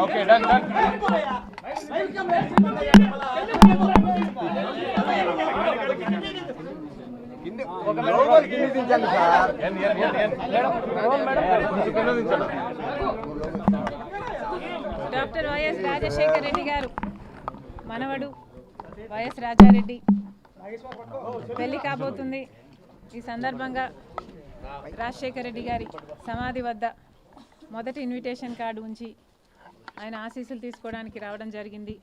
Okay done done doctor YS Rajasekhara Reddy గారు మనవడు YS Rajareddy పెళ్లి కాబోతుంది. ఈ సందర్భంగా రాజశేఖర రెడ్డి గారి సమాధి వద్ద మొదటి ఇన్విటేషన్ కార్డు ఉంచి ఆయన ఆశీస్సులు తీసుకోవడానికి రావడం జరిగింది.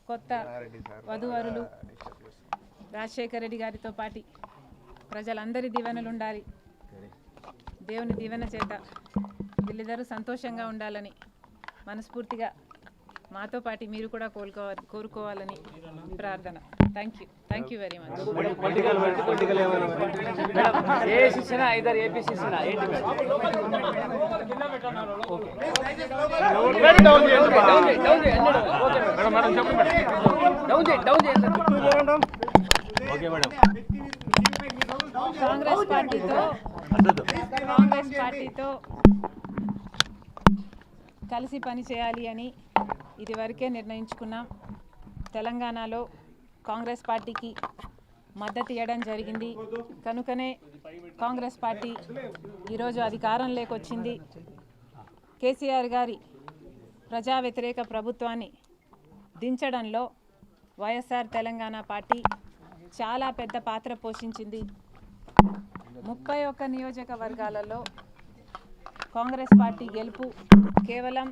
కొత్త వధూవరులు రాజశేఖర రెడ్డి గారితో పాటు ప్రజలందరి దీవెనలు ఉండాలి, దేవుని దీవెన చేత వీళ్ళిద్దరూ సంతోషంగా ఉండాలని మనస్ఫూర్తిగా మాతో పాటు మీరు కూడా కోరుకోవాలని ప్రార్థన. Thank you very much. Congress పార్టీతో కలిసి పని చేయాలి అని ఇదివరకే నిర్ణయించుకున్నాం. తెలంగాణలో కాంగ్రెస్ పార్టీకి మద్దతు ఇవ్వడం జరిగింది. కనుకనే కాంగ్రెస్ పార్టీ ఈరోజు అధికారంలోకి వచ్చింది. కేసీఆర్ గారి ప్రజా వ్యతిరేక ప్రభుత్వాన్ని దించడంలో వైఎస్ఆర్ తెలంగాణ పార్టీ చాలా పెద్ద పాత్ర పోషించింది. 31 నియోజకవర్గాలలో కాంగ్రెస్ పార్టీ గెలుపు కేవలం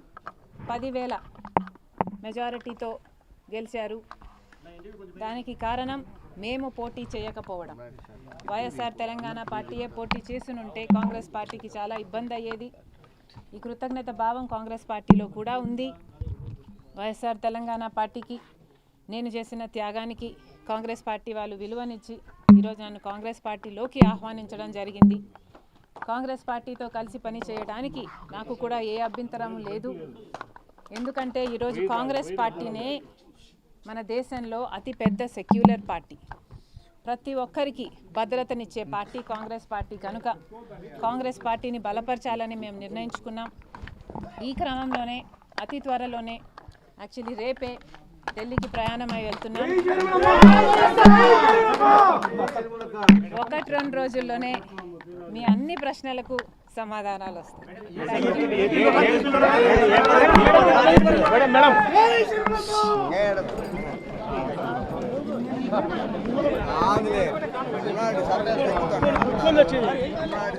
10,000 మెజారిటీతో గెలిచారు. దానికి కారణం మేము పోటీ చేయకపోవడం. వైఎస్ఆర్ తెలంగాణ పార్టీయే పోటీ చేసునుంటే కాంగ్రెస్ పార్టీకి చాలా ఇబ్బంది అయ్యేది. ఈ కృతజ్ఞత భావం కాంగ్రెస్ పార్టీలో కూడా ఉంది. వైఎస్ఆర్ తెలంగాణ పార్టీకి నేను చేసిన త్యాగానికి కాంగ్రెస్ పార్టీ వాళ్ళు విలువనిచ్చి ఈరోజు నన్ను కాంగ్రెస్ పార్టీలోకి ఆహ్వానించడం జరిగింది. కాంగ్రెస్ పార్టీతో కలిసి పని చేయడానికి నాకు కూడా ఏ అభ్యంతరం లేదు. ఎందుకంటే ఈరోజు కాంగ్రెస్ పార్టీనే మన దేశంలో అతిపెద్ద సెక్యులర్ పార్టీ, ప్రతి ఒక్కరికి భద్రతనిచ్చే పార్టీ కాంగ్రెస్ పార్టీ. కనుక కాంగ్రెస్ పార్టీని బలపరచాలని మేము నిర్ణయించుకున్నాం. ఈ క్రమంలోనే అతి త్వరలోనే యాక్చువల్లీ రేపే ఢిల్లీకి ప్రయాణమై వెళ్తున్నాం. 1-2 రోజుల్లోనే మీ అన్ని ప్రశ్నలకు సమాధానాలు వస్తాయి.